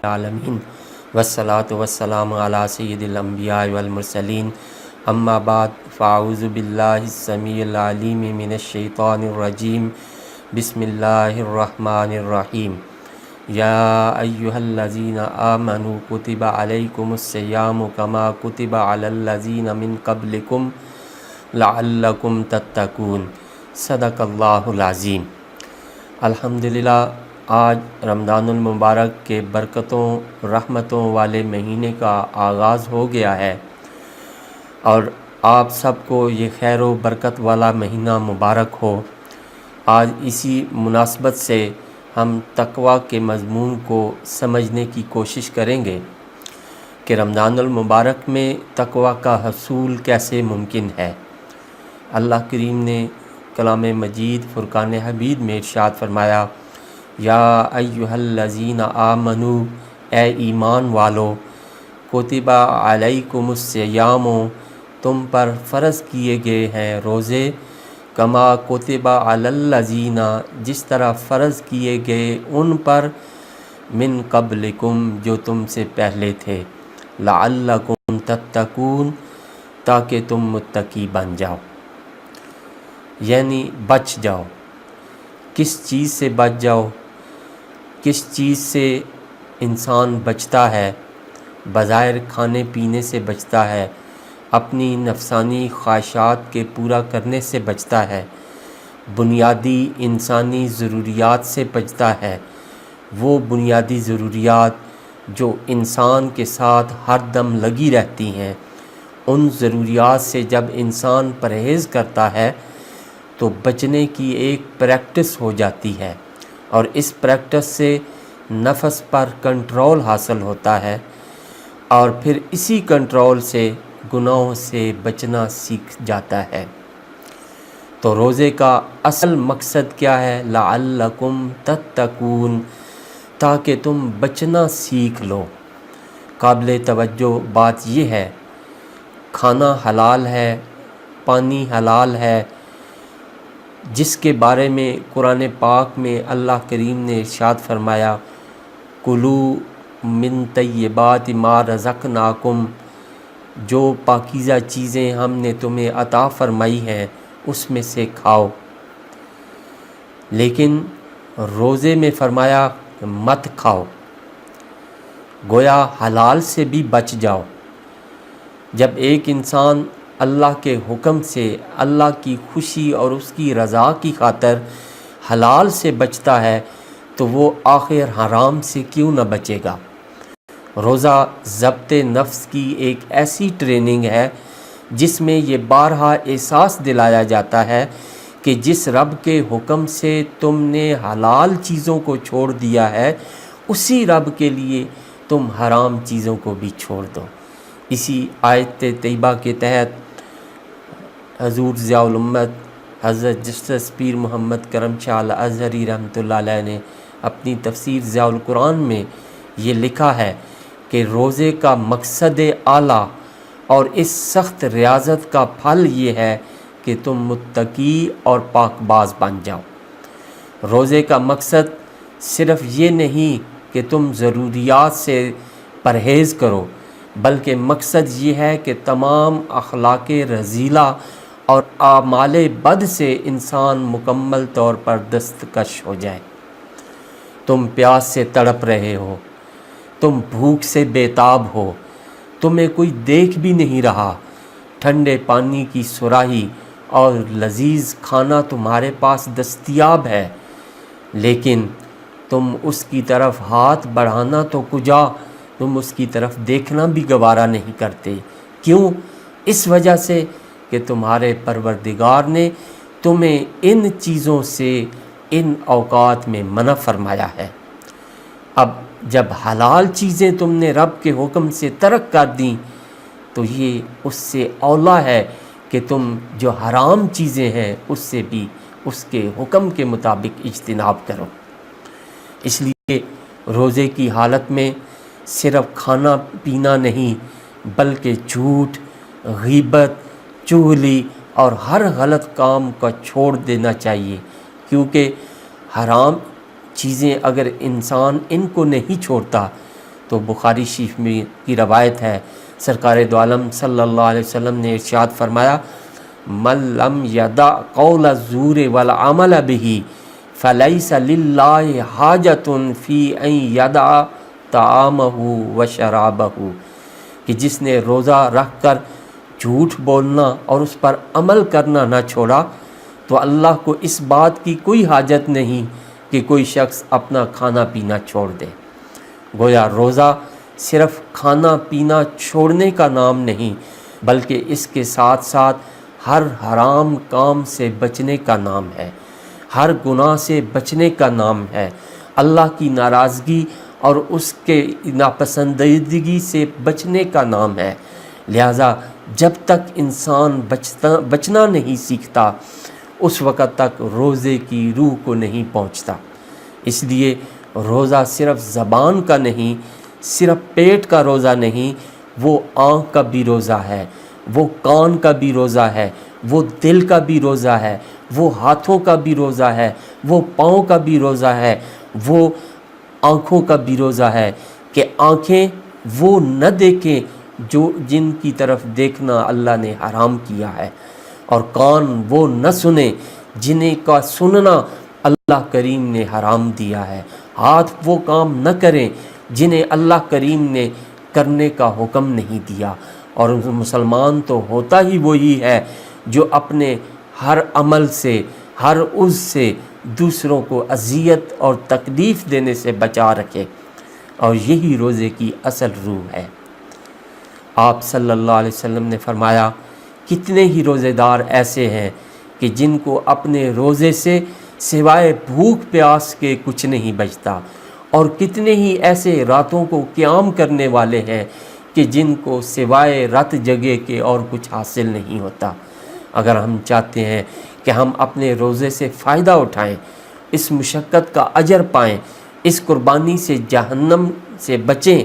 العالمین والصلاة والسلام علی سید الانبیاء والمرسلین اما بعد فاعوذ باللہ السمیع العلیم من الشیطان الرجیم بسم اللہ الرحمن الرحیم یا ایہا الذین آمنوا کتب علیکم الصیام کما کتب علی الذین من قبلکم لعلکم تتقون صدق اللہ العظیم۔ الحمدللہ آج رمضان المبارک کے برکتوں رحمتوں والے مہینے کا آغاز ہو گیا ہے اور آپ سب کو یہ خیر و برکت والا مہینہ مبارک ہو۔ آج اسی مناسبت سے ہم تقویٰ کے مضمون کو سمجھنے کی کوشش کریں گے کہ رمضان المبارک میں تقویٰ کا حصول کیسے ممکن ہے۔ اللہ کریم نے کلام مجید فرقان حمید میں ارشاد فرمایا، یا ایہا الذین آمنوا، اے ایمان والو، کتب علیکم الصیام، تم پر فرض کیے گئے ہیں روزے، کما کتب علی الذین، جس طرح فرض کیے گئے ان پر، من قبلکم، جو تم سے پہلے تھے، لعلکم تتقون، تاکہ تم متقی بن جاؤ، یعنی بچ جاؤ۔ کس چیز سے بچ جاؤ؟ کس چیز سے انسان بچتا ہے؟ بظاہر کھانے پینے سے بچتا ہے، اپنی نفسانی خواہشات کے پورا کرنے سے بچتا ہے، بنیادی انسانی ضروریات سے بچتا ہے، وہ بنیادی ضروریات جو انسان کے ساتھ ہر دم لگی رہتی ہیں۔ ان ضروریات سے جب انسان پرہیز کرتا ہے تو بچنے کی ایک پریکٹس ہو جاتی ہے، اور اس پریکٹس سے نفس پر کنٹرول حاصل ہوتا ہے، اور پھر اسی کنٹرول سے گناہوں سے بچنا سیکھ جاتا ہے۔ تو روزے کا اصل مقصد کیا ہے؟ لعلکم تتقون، تاکہ تم بچنا سیکھ لو۔ قابل توجہ بات یہ ہے، کھانا حلال ہے، پانی حلال ہے، جس کے بارے میں قرآن پاک میں اللہ کریم نے ارشاد فرمایا، کُلُوا مِن طیبات ما رزقناکم، جو پاکیزہ چیزیں ہم نے تمہیں عطا فرمائی ہیں اس میں سے کھاؤ۔ لیکن روزے میں فرمایا مت کھاؤ، گویا حلال سے بھی بچ جاؤ۔ جب ایک انسان اللہ کے حکم سے، اللہ کی خوشی اور اس کی رضا کی خاطر حلال سے بچتا ہے تو وہ آخر حرام سے کیوں نہ بچے گا۔ روزہ ضبط نفس کی ایک ایسی ٹریننگ ہے جس میں یہ بارہا احساس دلایا جاتا ہے کہ جس رب کے حکم سے تم نے حلال چیزوں کو چھوڑ دیا ہے، اسی رب کے لیے تم حرام چیزوں کو بھی چھوڑ دو۔ اسی آیت طیبہ کے تحت حضور ضیاء الامت حضرت جسٹس پیر محمد کرم شاہ الازہری رحمۃ اللہ علیہ نے اپنی تفسیر ضیاء القرآن میں یہ لکھا ہے کہ روزے کا مقصد اعلیٰ اور اس سخت ریاضت کا پھل یہ ہے کہ تم متقی اور پاک باز بن جاؤ۔ روزے کا مقصد صرف یہ نہیں کہ تم ضروریات سے پرہیز کرو، بلکہ مقصد یہ ہے کہ تمام اخلاق رذیلہ اور اعمال بد سے انسان مکمل طور پر دستکش ہو جائے۔ تم پیاس سے تڑپ رہے ہو، تم بھوک سے بیتاب ہو، تمہیں کوئی دیکھ بھی نہیں رہا، ٹھنڈے پانی کی سراہی اور لذیذ کھانا تمہارے پاس دستیاب ہے، لیکن تم اس کی طرف ہاتھ بڑھانا تو کجا، تم اس کی طرف دیکھنا بھی گوارا نہیں کرتے۔ کیوں؟ اس وجہ سے کہ تمہارے پروردگار نے تمہیں ان چیزوں سے ان اوقات میں منع فرمایا ہے۔ اب جب حلال چیزیں تم نے رب کے حکم سے ترک کر دیں تو یہ اس سے اولیٰ ہے کہ تم جو حرام چیزیں ہیں اس سے بھی اس کے حکم کے مطابق اجتناب کرو۔ اس لیے روزے کی حالت میں صرف کھانا پینا نہیں بلکہ جھوٹ، غیبت، چغلی اور ہر غلط کام کا چھوڑ دینا چاہیے، کیونکہ حرام چیزیں اگر انسان ان کو نہیں چھوڑتا تو بخاری شریف میں کی روایت ہے، سرکار دو عالم صلی اللہ علیہ وسلم نے ارشاد فرمایا، من لم یدع قول الزور والعمل به فلیس للہ حاجۃ فی ان یدع طعامہ وشرابہ، کہ جس نے روزہ رکھ کر جھوٹ بولنا اور اس پر عمل کرنا نہ چھوڑا تو اللہ کو اس بات کی کوئی حاجت نہیں کہ کوئی شخص اپنا کھانا پینا چھوڑ دے۔ گویا روزہ صرف کھانا پینا چھوڑنے کا نام نہیں، بلکہ اس کے ساتھ ساتھ ہر حرام کام سے بچنے کا نام ہے، ہر گناہ سے بچنے کا نام ہے، اللہ کی ناراضگی اور اس کے ناپسندیدگی سے بچنے کا نام ہے۔ لہٰذا جب تک انسان بچنا نہیں سیکھتا اس وقت تک روزے کی روح کو نہیں پہنچتا۔ اس لیے روزہ صرف زبان کا نہیں، صرف پیٹ کا روزہ نہیں، وہ آنکھ کا بھی روزہ ہے، وہ کان کا بھی روزہ ہے، وہ دل کا بھی روزہ ہے، وہ ہاتھوں کا بھی روزہ ہے، وہ پاؤں کا بھی روزہ ہے، وہ آنکھوں کا بھی روزہ ہے کہ آنکھیں وہ نہ دیکھیں جن کی طرف دیکھنا اللہ نے حرام کیا ہے، اور کان وہ نہ سنیں جنہیں کا سننا اللہ کریم نے حرام دیا ہے، ہاتھ وہ کام نہ کریں جنہیں اللہ کریم نے کرنے کا حکم نہیں دیا۔ اور مسلمان تو ہوتا ہی وہی ہے جو اپنے ہر عمل سے، ہر عضو سے دوسروں کو اذیت اور تکلیف دینے سے بچا رکھے، اور یہی روزے کی اصل روح ہے۔ آپ صلی اللہ علیہ وسلم نے فرمایا، کتنے ہی روزے دار ایسے ہیں کہ جن کو اپنے روزے سے سوائے بھوک پیاس کے کچھ نہیں بچتا، اور کتنے ہی ایسے راتوں کو قیام کرنے والے ہیں کہ جن کو سوائے رات جگے کے اور کچھ حاصل نہیں ہوتا۔ اگر ہم چاہتے ہیں کہ ہم اپنے روزے سے فائدہ اٹھائیں، اس مشقت کا اجر پائیں، اس قربانی سے جہنم سے بچیں،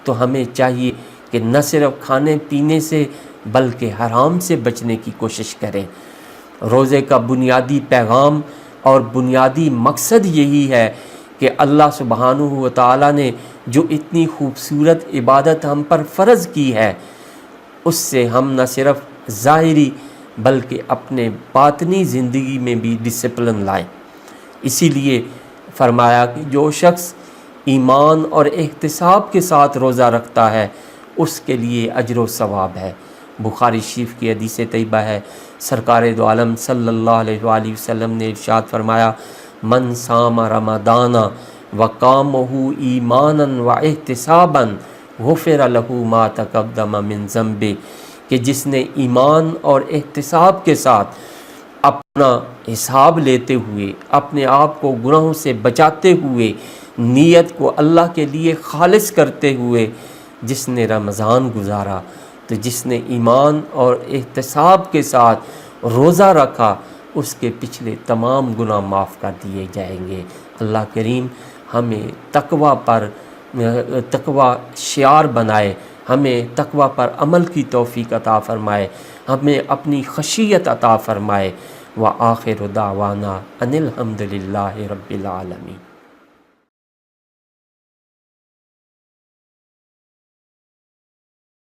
تو ہمیں چاہیے کہ نہ صرف کھانے پینے سے بلکہ حرام سے بچنے کی کوشش کریں۔ روزے کا بنیادی پیغام اور بنیادی مقصد یہی ہے کہ اللہ سبحانہ و تعالیٰ نے جو اتنی خوبصورت عبادت ہم پر فرض کی ہے، اس سے ہم نہ صرف ظاہری بلکہ اپنے باطنی زندگی میں بھی ڈسپلن لائیں۔ اسی لیے فرمایا کہ جو شخص ایمان اور احتساب کے ساتھ روزہ رکھتا ہے اس کے لیے اجر و ثواب ہے۔ بخاری شریف کی حدیث طیبہ ہے، سرکار دو عالم صلی اللہ علیہ وآلہ وسلم نے ارشاد فرمایا، من صام رمضان وقامہ ایمانا واحتسابا غفر لہ ما تقدم من ذنبہ، کہ جس نے ایمان اور احتساب کے ساتھ اپنا حساب لیتے ہوئے، اپنے آپ کو گناہوں سے بچاتے ہوئے، نیت کو اللہ کے لیے خالص کرتے ہوئے جس نے رمضان گزارا، تو جس نے ایمان اور احتساب کے ساتھ روزہ رکھا، اس کے پچھلے تمام گناہ معاف کر دیے جائیں گے۔ اللہ کریم ہمیں تقوی شعار بنائے، ہمیں تقوی پر عمل کی توفیق عطا فرمائے، ہمیں اپنی خشیت عطا فرمائے۔ وآخر دعوانا ان الحمد للہ رب العالمین۔